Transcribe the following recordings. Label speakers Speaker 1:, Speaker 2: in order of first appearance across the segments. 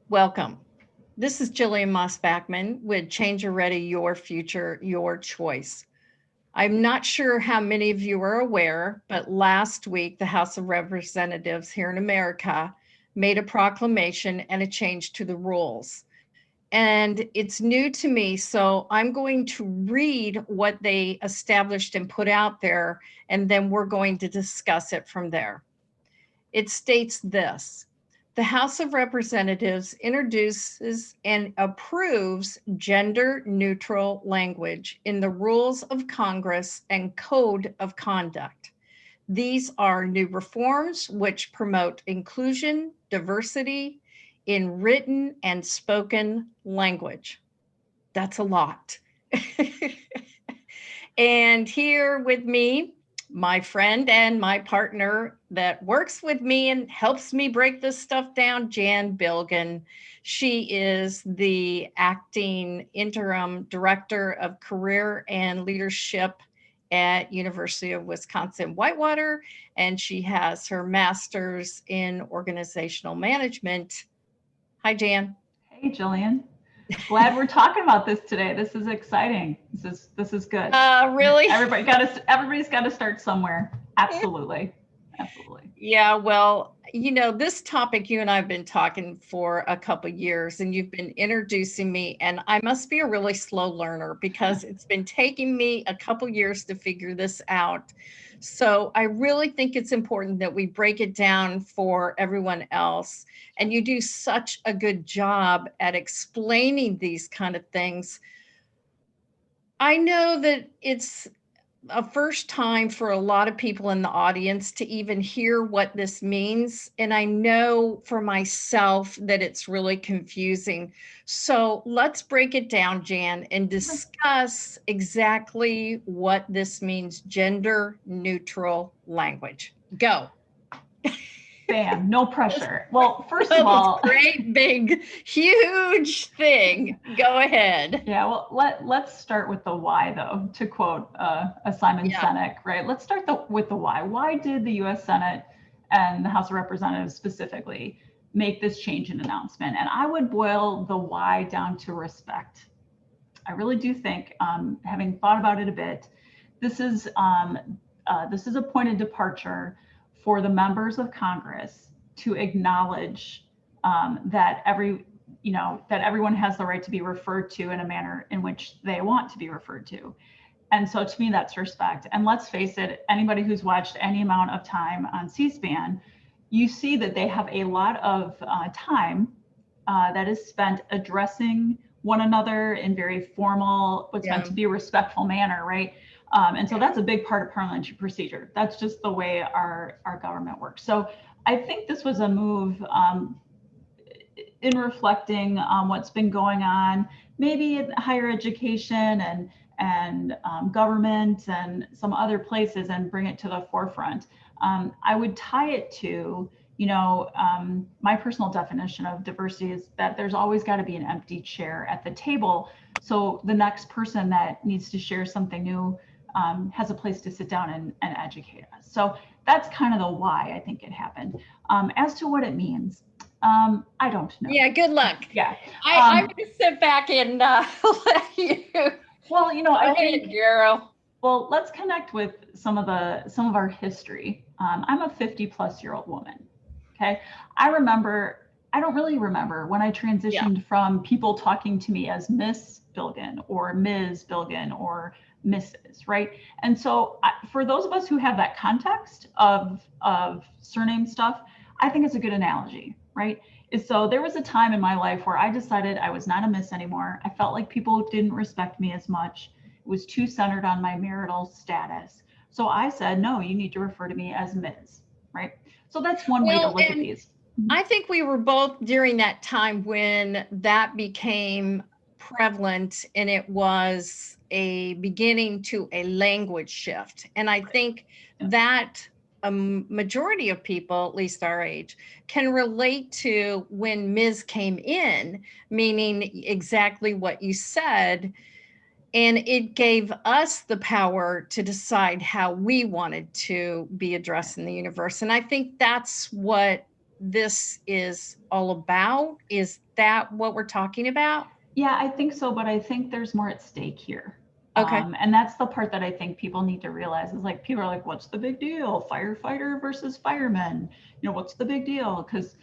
Speaker 1: Welcome. This is Jillian Maas Backman with Change Your Ready, Your Future, Your Choice. I'm not sure how many of you are aware, but last week the House of Representatives here in America made a proclamation and a change to the rules. And it's new to me, so I'm going to read what they established and put out there, and then we're going to discuss it from there. It states this: the House of Representatives introduces and approves gender neutral language in the rules of Congress and code of conduct. These are new reforms which promote inclusion, diversity in written and spoken language. That's a lot. And here with me, my friend and my partner that works with me and helps me break this stuff down, Jan Bilgen. She is the acting interim director of career and leadership at University of Wisconsin-Whitewater, and she has her master's in organizational management. Hi, Jan.
Speaker 2: Hey, Jillian. Glad we're talking about this today. This is exciting. This is good.
Speaker 1: Really?
Speaker 2: Everybody's got to start somewhere. Absolutely.
Speaker 1: Yeah, well, this topic, you and I have been talking for a couple years, and you've been introducing me, and I must be a really slow learner because it's been taking me a couple years to figure this out. So I really think it's important that we break it down for everyone else. And you do such a good job at explaining these kind of things. I know that it's a first time for a lot of people in the audience to even hear what this means. And I know for myself that it's really confusing. So let's break it down, Jan, and discuss exactly what this means, gender neutral language. Go.
Speaker 2: Bam, no pressure. Well, first of all,
Speaker 1: great, big, huge thing. Go ahead.
Speaker 2: Yeah, well, let's start with the why, though, to quote a Simon Sinek, right? Let's start with the why. Why did the U.S. Senate and the House of Representatives specifically make this change and announcement? And I would boil the why down to respect. I really do think, having thought about it a bit, this is a point of departure for the members of Congress to acknowledge that everyone has the right to be referred to in a manner in which they want to be referred to. And so to me, that's respect. And let's face it, anybody who's watched any amount of time on C-SPAN, you see that they have a lot of time that is spent addressing one another in very formal, what's meant to be a respectful manner, right? And so that's a big part of parliamentary procedure. That's just the way our government works. So I think this was a move in reflecting on what's been going on, maybe in higher education and government and some other places, and bring it to the forefront. I would tie it to, my personal definition of diversity is that there's always got to be an empty chair at the table. So the next person that needs to share something new has a place to sit down and educate us. So that's kind of the why I think it happened. As to what it means, I don't know.
Speaker 1: Yeah, good luck.
Speaker 2: Yeah.
Speaker 1: I'm going to sit back and let you.
Speaker 2: Well, I
Speaker 1: think, girl.
Speaker 2: Well, let's connect with some of our history. I'm a 50-plus-year-old woman. Okay. I don't really remember when I transitioned from people talking to me as Miss Bilgen or Ms. Bilgen or Mrs., right? And so for those of us who have that context of surname stuff, I think it's a good analogy, right? So there was a time in my life where I decided I was not a Miss anymore. I felt like people didn't respect me as much. It was too centered on my marital status. So I said, no, you need to refer to me as Ms., right? So that's one way to look at these.
Speaker 1: I think we were both during that time when that became prevalent, and it was a beginning to a language shift. And I think that a majority of people, at least our age, can relate to when Ms. came in, meaning exactly what you said. And it gave us the power to decide how we wanted to be addressed in the universe. And I think that's what this is all about? Is that what we're talking about?
Speaker 2: Yeah, I think so, but I think there's more at stake here.
Speaker 1: Okay.
Speaker 2: And that's the part that I think people need to realize is like, people are like, what's the big deal? Firefighter versus fireman. What's the big deal? Because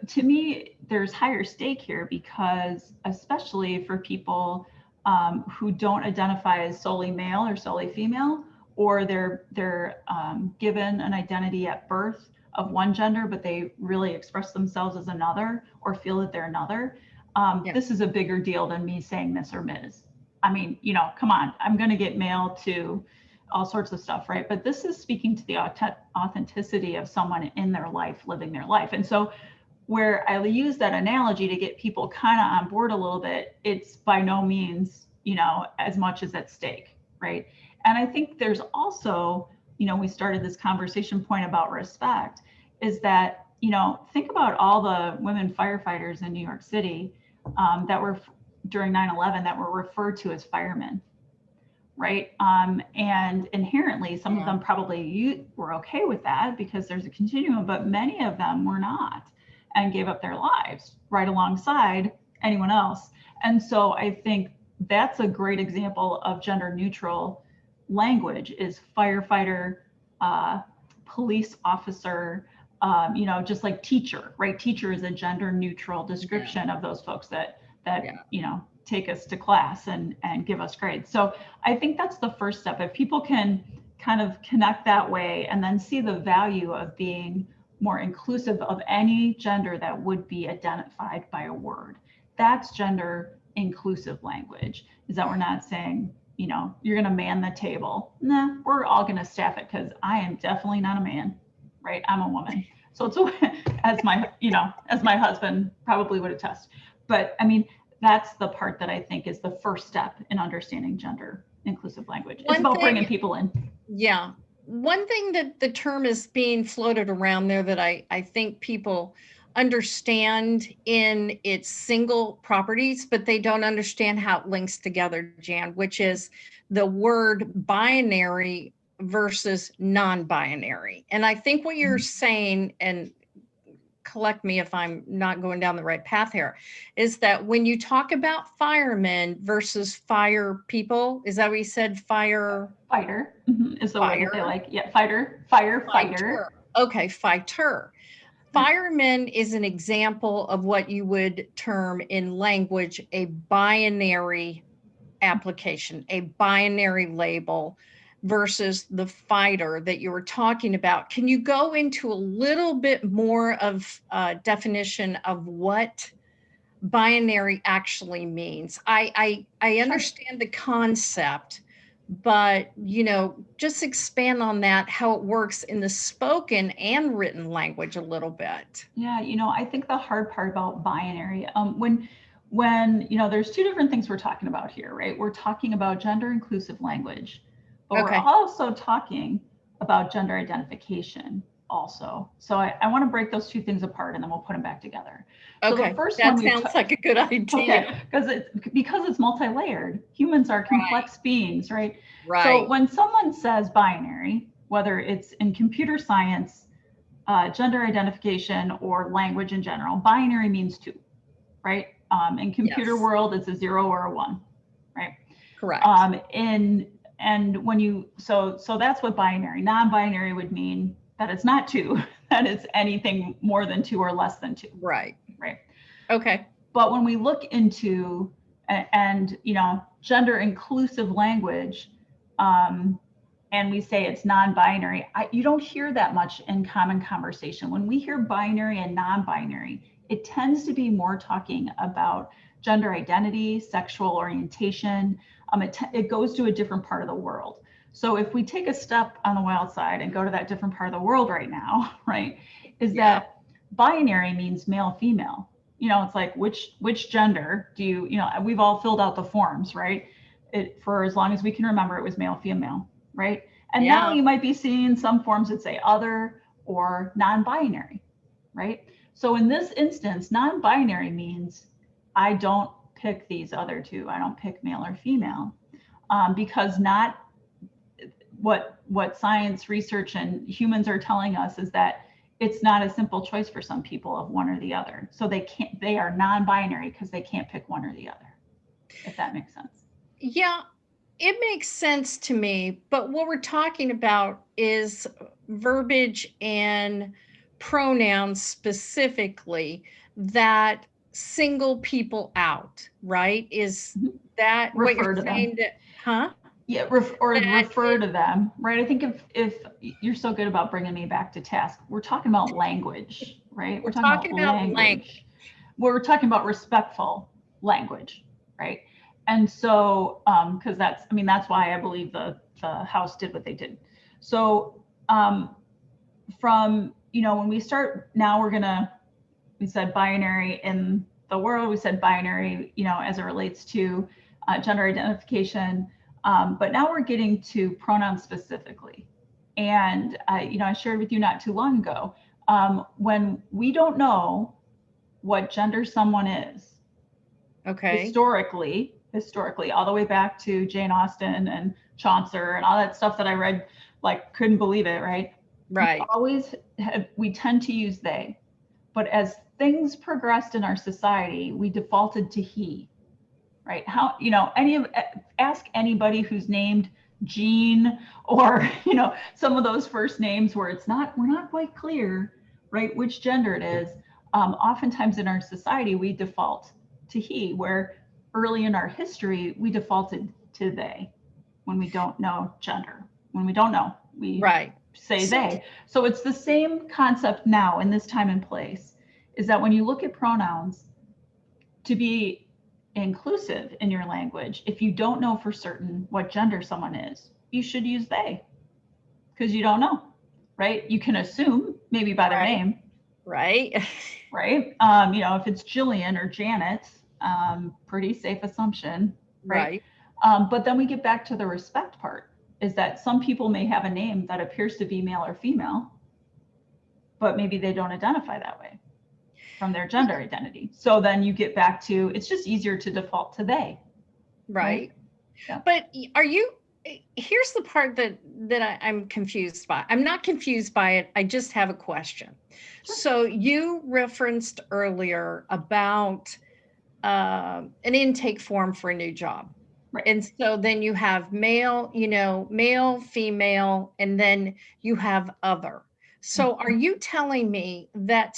Speaker 2: to me, there's higher stake here, because especially for people who don't identify as solely male or solely female, or they're given an identity at birth of one gender, but they really express themselves as another, or feel that they're another.
Speaker 1: Yeah.
Speaker 2: This is a bigger deal than me saying Miss or Ms. I mean, come on, I'm going to get mail to all sorts of stuff, right? But this is speaking to the authenticity of someone in their life, living their life. And so where I use that analogy to get people kind of on board a little bit, it's by no means, as much as at stake, right? And I think there's also, we started this conversation point about respect, is that, think about all the women firefighters in New York City that were during 9/11 that were referred to as firemen, right? And inherently, some of them probably were okay with that because there's a continuum, but many of them were not, and gave up their lives right alongside anyone else. And so I think that's a great example of gender neutral language, is firefighter, police officer, just like teacher, right? Teacher is a gender neutral description of those folks that take us to class and give us grades. So I think that's the first step. If people can kind of connect that way, and then see the value of being more inclusive of any gender that would be identified by a word, that's gender inclusive language. Is that we're not saying, you're going to man the table. Nah, we're all going to staff it, because I am definitely not a man, right? I'm a woman. So it's as my husband probably would attest. But I mean, that's the part that I think is the first step in understanding gender inclusive language. It's about bringing people in.
Speaker 1: Yeah. One thing that the term is being floated around there that I think people understand in its single properties, but they don't understand how it links together, Jan, which is the word binary versus non-binary. And I think what you're saying, and correct me if I'm not going down the right path here, is that when you talk about firemen versus fire people, is that what you said? Fighter
Speaker 2: is the word that they like. Yeah, firefighter.
Speaker 1: Okay, fighter. Fireman is an example of what you would term in language a binary application, a binary label, versus the fighter that you were talking about. Can you go into a little bit more of a definition of what binary actually means? I understand the concept, but just expand on that, how it works in the spoken and written language a little bit.
Speaker 2: Yeah, I think the hard part about binary, when there's two different things we're talking about here, right? We're talking about gender inclusive language, but we're also talking about gender identification also. So I want to break those two things apart, and then we'll put them back together.
Speaker 1: Okay, so the first that sounds like a good idea.
Speaker 2: Okay, because it's multi-layered. Humans are complex beings, right?
Speaker 1: Right.
Speaker 2: So when someone says binary, whether it's in computer science, gender identification, or language in general, binary means two, right? In computer world, it's a 0 or a 1, right?
Speaker 1: Correct.
Speaker 2: And when you so that's what binary. Non-binary would mean that it's not 2, that it's anything more than 2 or less than 2.
Speaker 1: Right.
Speaker 2: Right.
Speaker 1: Okay.
Speaker 2: But when we look into gender inclusive language, and we say it's non-binary, you don't hear that much in common conversation. When we hear binary and non-binary, it tends to be more talking about gender identity, sexual orientation. It goes to a different part of the world. So if we take a step on the wild side and go to that different part of the world right now, right, is that binary means male, female. It's like, which gender do you, we've all filled out the forms, right? For as long as we can remember, it was male, female, right? And now you might be seeing some forms that say other or non-binary, right? So in this instance, non-binary means I don't pick these other two. I don't pick male or female, because not what science research and humans are telling us is that it's not a simple choice for some people of one or the other. So they are non-binary because they can't pick one or the other, if that makes sense.
Speaker 1: Yeah, it makes sense to me, but what we're talking about is verbiage and pronouns specifically that single people out, right? Is that what
Speaker 2: Refer
Speaker 1: you're
Speaker 2: to them.
Speaker 1: saying? That, huh?
Speaker 2: Yeah, or
Speaker 1: That
Speaker 2: refer to them, right? I think if you're so good about bringing me back to task, we're talking about language, right?
Speaker 1: we're
Speaker 2: We're talking
Speaker 1: talking
Speaker 2: about
Speaker 1: about language.
Speaker 2: language. We're talking about respectful language, right? And so, because that's why I believe the House did what they did. So, from when we start now, we said binary in the world, we said binary, as it relates to gender identification. But now we're getting to pronouns specifically. And I shared with you not too long ago, when we don't know what gender someone is,
Speaker 1: Okay.
Speaker 2: historically, all the way back to Jane Austen and Chaucer and all that stuff that I read, like couldn't believe it, right?
Speaker 1: Right.
Speaker 2: We tend to use they, but as things progressed in our society, we defaulted to he, right? Ask anybody who's named Jean or, some of those first names where we're not quite clear, right, which gender it is. Oftentimes in our society, we default to he, where early in our history, we defaulted to they when we don't know gender. When we don't know, we say they. So it's the same concept now in this time and place, is that when you look at pronouns, to be inclusive in your language, if you don't know for certain what gender someone is, you should use they, because you don't know, right? You can assume maybe by their name.
Speaker 1: Right.
Speaker 2: Right. If it's Jillian or Janet, pretty safe assumption. Right. But then we get back to the respect part, is that some people may have a name that appears to be male or female, but maybe they don't identify that way from their gender identity. So then you get back to, it's just easier to default to they.
Speaker 1: Right. Yeah. But here's the part that I'm confused by. I'm not confused by it. I just have a question. Sure. So you referenced earlier about an intake form for a new job.
Speaker 2: Right.
Speaker 1: And so then you have male, male, female, and then you have other. So are you telling me that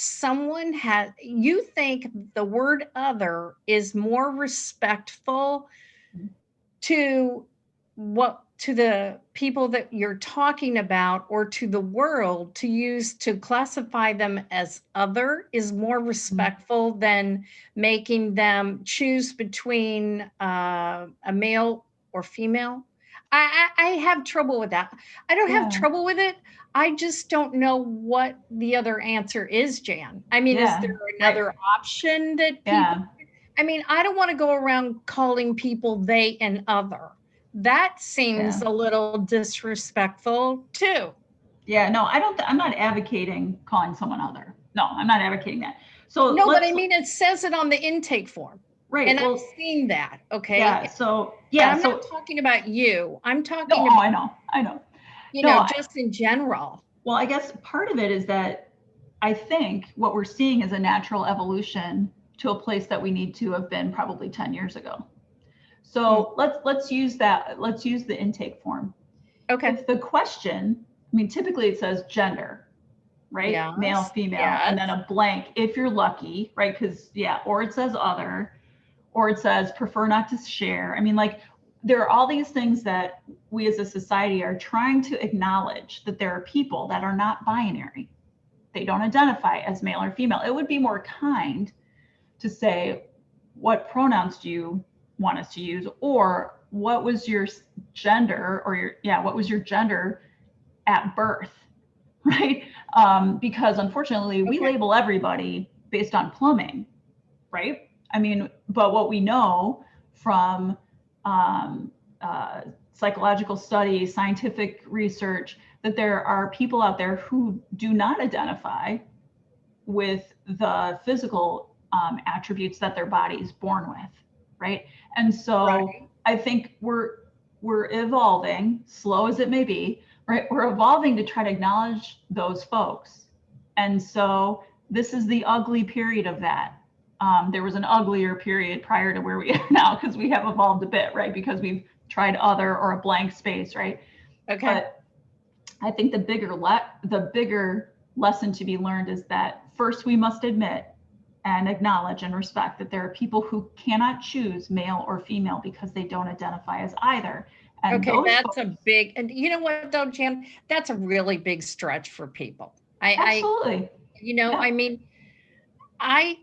Speaker 1: you think the word other is more respectful to the people that you're talking about, or to the world, to use to classify them as other is more respectful than making them choose between a male or female? I have trouble with that. I don't have trouble with it. I just don't know what the other answer is, Jan. I mean, is there another option that people, I mean, I don't want to go around calling people they and other. That seems a little disrespectful too.
Speaker 2: Yeah, no, I'm not advocating calling someone other. No, I'm not advocating that. So
Speaker 1: no, but I mean, it says it on the intake form.
Speaker 2: Right.
Speaker 1: And I've seen that. Okay.
Speaker 2: Yeah. So, yeah.
Speaker 1: I'm not talking about you. I'm talking
Speaker 2: about, I know.
Speaker 1: Just in general.
Speaker 2: Well, I guess part of it is that I think what we're seeing is a natural evolution to a place that we need to have been probably 10 years ago. So let's use that. Let's use the intake form.
Speaker 1: Okay.
Speaker 2: If the question, typically it says gender, right? Yes. Male, female, and then a blank if you're lucky, right? Because or it says other, or it says prefer not to share. There are all these things that we as a society are trying to acknowledge, that there are people that are not binary. They don't identify as male or female. It would be more kind to say, what pronouns do you want us to use, or what was your gender, or what was your gender at birth, right? Because unfortunately, we label everybody based on plumbing, right? But what we know from psychological studies, scientific research, that there are people out there who do not identify with the physical attributes that their body is born with, right? And so I think we're evolving, slow as it may be, right? We're evolving to try to acknowledge those folks And so this is the ugly period of that. There was an uglier period prior to where we are now, because we have evolved a bit, right? Because we've tried other or a blank space, right?
Speaker 1: Okay.
Speaker 2: But I think the bigger lesson to be learned is that first we must admit and acknowledge and respect that there are people who cannot choose male or female because they don't identify as either. And
Speaker 1: okay, that's a big, and you know what though, Jan, that's a really big stretch for people.
Speaker 2: Absolutely.
Speaker 1: I mean, I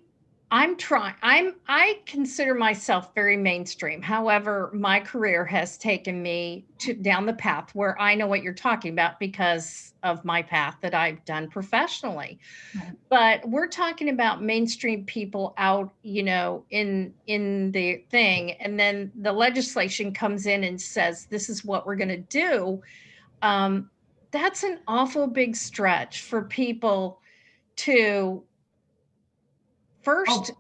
Speaker 1: consider myself very mainstream. However, my career has taken me down the path where I know what you're talking about because of my path that I've done professionally.
Speaker 2: Right.
Speaker 1: But we're talking about mainstream people out, in the thing, and then the legislation comes in and says this is what we're going to do. That's an awful big stretch for people to first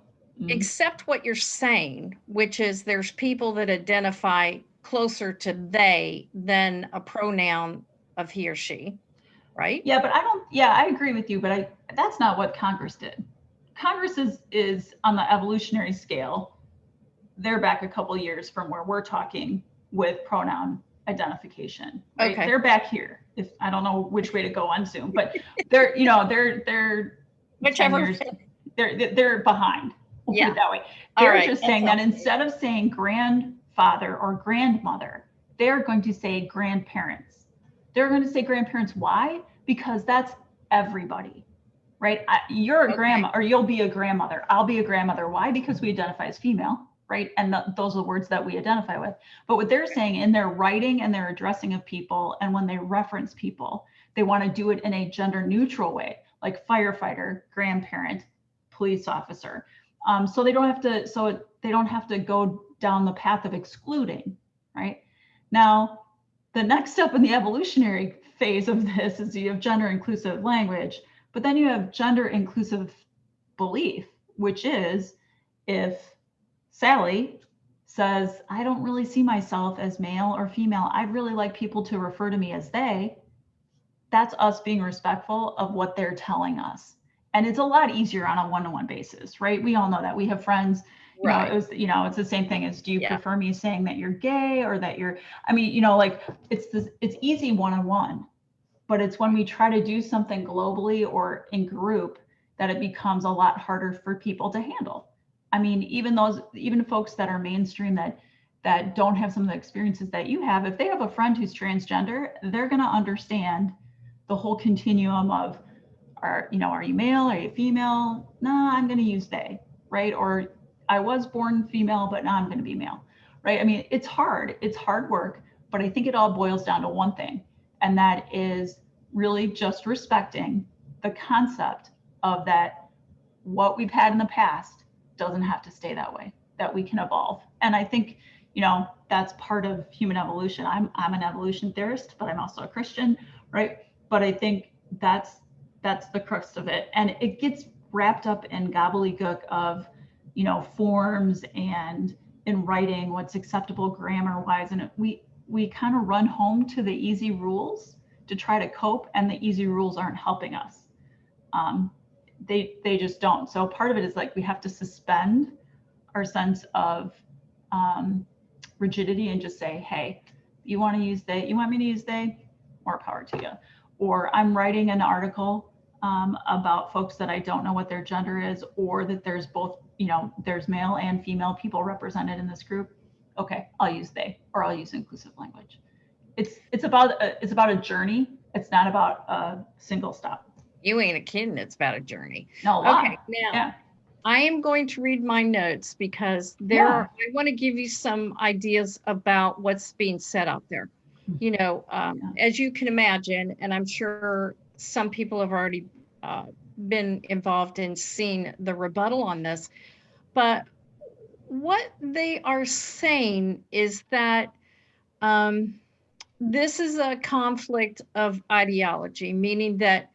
Speaker 1: accept what you're saying, which is there's people that identify closer to they than a pronoun of he or she, right?
Speaker 2: Yeah, but I agree with you, but that's not what Congress did. Congress is on the evolutionary scale. They're back a couple years from where we're talking with pronoun identification. Right? Okay. They're back here. If I don't know which way to go on Zoom, but they're
Speaker 1: whichever
Speaker 2: years, they're behind. We'll put it that way. They're just saying that instead of saying grandfather or grandmother, they're going to say grandparents. They're going to say grandparents. Why? Because that's everybody, right? You're a grandma, or you'll be a grandmother. I'll be a grandmother. Why? Because we identify as female, right? And those are the words that we identify with. But what they're saying in their writing and their addressing of people, and when they reference people, they want to do it in a gender neutral way, like firefighter, grandparent, police officer. So they don't have to go down the path of excluding, right? Now, the next step in the evolutionary phase of this is you have gender inclusive language, but then you have gender inclusive belief, which is if Sally says, I don't really see myself as male or female, I'd really like people to refer to me as they, that's us being respectful of what they're telling us. And it's a lot easier on a one-to-one basis, right? We all know that. We have friends, right. It's the same thing as, do you prefer me saying that you're gay or that you're, it's easy one-on-one, but it's when we try to do something globally or in group that it becomes a lot harder for people to handle. I mean, even folks that are mainstream that don't have some of the experiences that you have, if they have a friend who's transgender, they're going to understand the whole continuum of, are you male? Are you female? No, I'm going to use they, right? Or I was born female, but now I'm going to be male, right? I mean, it's hard work, but I think it all boils down to one thing, and that is really just respecting the concept of that what we've had in the past doesn't have to stay that way, that we can evolve. And I think, that's part of human evolution. I'm an evolution theorist, but I'm also a Christian, right? But I think that's the crux of it. And it gets wrapped up in gobbledygook of, forms and in writing what's acceptable grammar wise. And we kind of run home to the easy rules to try to cope, and the easy rules aren't helping us. They just don't. So part of it is like we have to suspend our sense of rigidity and just say, hey, you want to use they, you want me to use they, more power to you. Or I'm writing an article about folks that I don't know what their gender is, or that there's both, there's male and female people represented in this group. Okay, I'll use they, or I'll use inclusive language. It's about a journey. It's not about a single stop.
Speaker 1: You ain't a kidding. It's about a journey.
Speaker 2: No,
Speaker 1: okay. Now, I am going to read my notes because I want to give you some ideas about what's being said out there. As you can imagine, and I'm sure some people have already been involved in seeing the rebuttal on this, but what they are saying is that this is a conflict of ideology, meaning that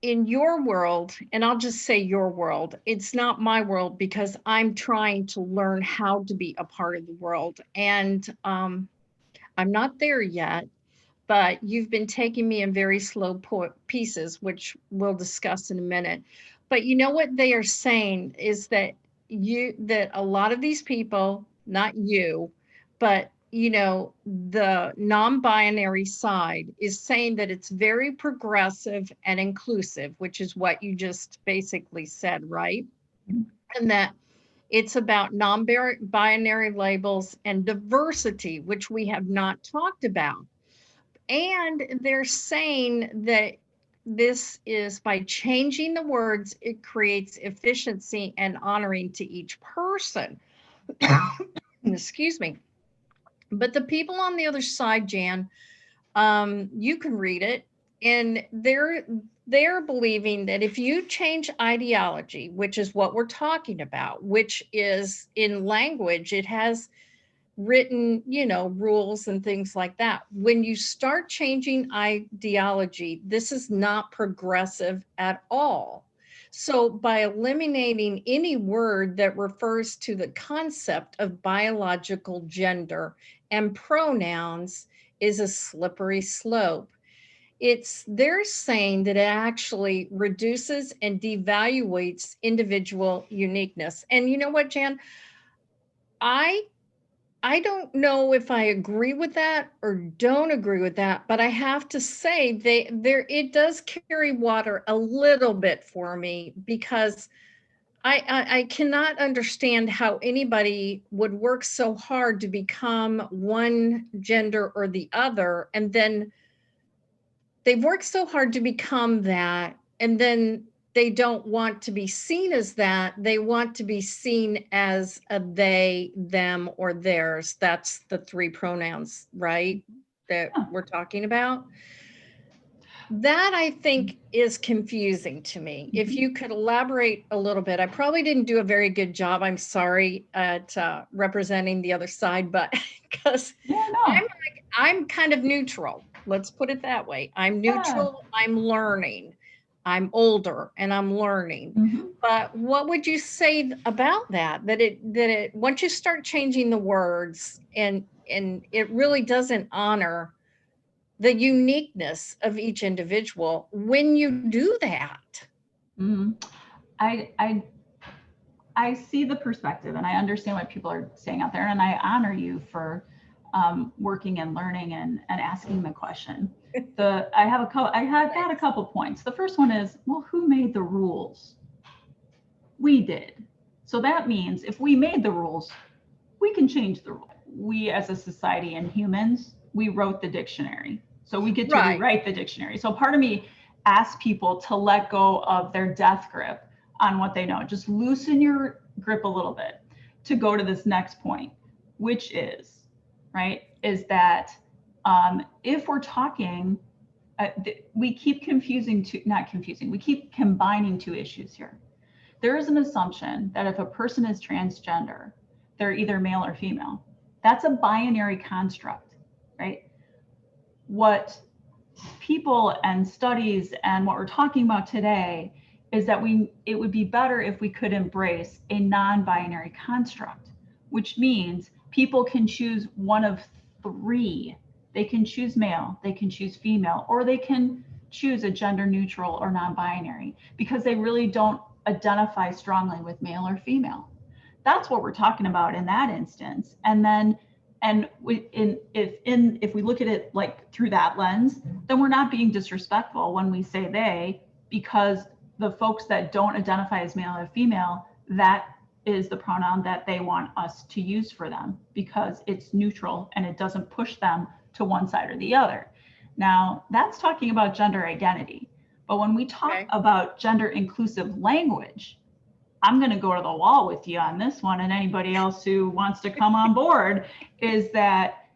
Speaker 1: in your world, and I'll just say your world, it's not my world because I'm trying to learn how to be a part of the world. And I'm not there yet, but you've been taking me in very slow pieces, which we'll discuss in a minute. But you know what they are saying is that that a lot of these people, not you, but the non-binary side is saying that it's very progressive and inclusive, which is what you just basically said, right? And that it's about non-binary labels and diversity, which we have not talked about. And they're saying that this is by changing the words, it creates efficiency and honoring to each person. Excuse me. But the people on the other side, Jan, you can read it, and they're believing that if you change ideology, which is what we're talking about, which is in language, it has written, rules and things like that. When you start changing ideology, this is not progressive at all. So by eliminating any word that refers to the concept of biological gender and pronouns is a slippery slope. They're saying that it actually reduces and devaluates individual uniqueness. And you know what, Jan? I don't know if I agree with that or don't agree with that, but I have to say it does carry water a little bit for me, because I cannot understand how anybody would work so hard to become one gender or the other, and then they've worked so hard to become that, and then they don't want to be seen as that. They want to be seen as a they, them, or theirs. That's the three pronouns, right? That we're talking about. That, I think, is confusing to me. If you could elaborate a little bit. I probably didn't do a very good job. I'm sorry, at representing the other side, but because I'm kind of neutral. Let's put it that way. I'm neutral. I'm learning. I'm older and I'm learning. But what would you say about that? That it once you start changing the words, and it really doesn't honor the uniqueness of each individual when you do that.
Speaker 2: I see the perspective, and I understand what people are saying out there, and I honor you for working and learning and asking the question. I have got a couple points. The first one is, well, who made the rules? We did. So that means if we made the rules, we can change the rules. We as a society and humans, we wrote the dictionary. So we get to rewrite the dictionary. So part of me asks people to let go of their death grip on what they know. Just loosen your grip a little bit to go to this next point, which is, is that if we're talking, we keep we keep combining two issues here. There is an assumption that if a person is transgender, they're either male or female. That's a binary construct, right? What people and studies and what we're talking about today is that it would be better if we could embrace a non-binary construct, which means people can choose one of three. They can choose male, they can choose female, or they can choose a gender neutral or non-binary because they really don't identify strongly with male or female. That's what we're talking about in that instance. And then, if we look at it like through that lens, then we're not being disrespectful when we say they, because the folks that don't identify as male or female, that is the pronoun that they want us to use for them because it's neutral and it doesn't push them to one side or the other. Now, that's talking about gender identity. But when we talk about gender inclusive language, I'm going to go to the wall with you on this one, and anybody else who wants to come on board, is that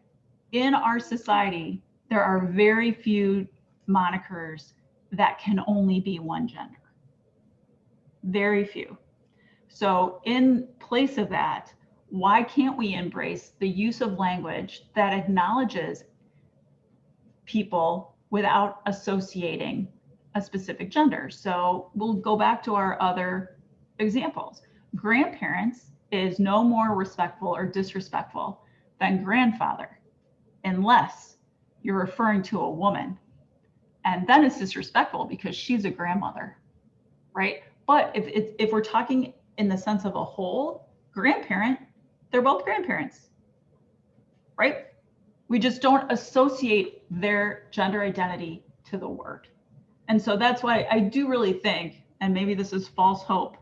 Speaker 2: in our society, there are very few monikers that can only be one gender. Very few. So in place of that, why can't we embrace the use of language that acknowledges people without associating a specific gender? So we'll go back to our other examples. Grandparents is no more respectful or disrespectful than grandfather, unless you're referring to a woman. And then it's disrespectful because she's a grandmother, right? But if we're talking in the sense of a whole, grandparent, they're both grandparents, right? We just don't associate their gender identity to the word. And so that's why I do really think, and maybe this is false hope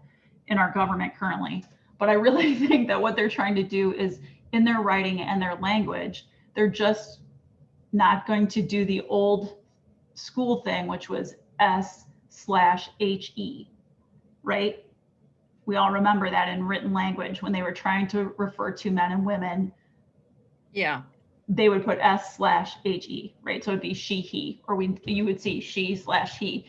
Speaker 2: in our government currently, but I really think that what they're trying to do is in their writing and their language, they're just not going to do the old school thing, which was S/HE, right? We all remember that in written language when they were trying to refer to men and women.
Speaker 1: Yeah.
Speaker 2: They would put S/HE, right? So it'd be she, he, or you would see she/he.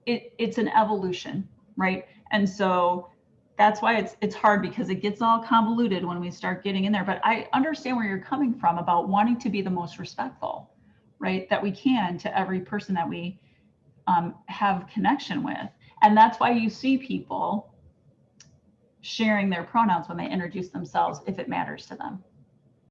Speaker 2: It's an evolution, right? And so that's why it's hard, because it gets all convoluted when we start getting in there. But I understand where you're coming from about wanting to be the most respectful, right, that we can to every person that we have connection with. And that's why you see people sharing their pronouns when they introduce themselves, if it matters to them.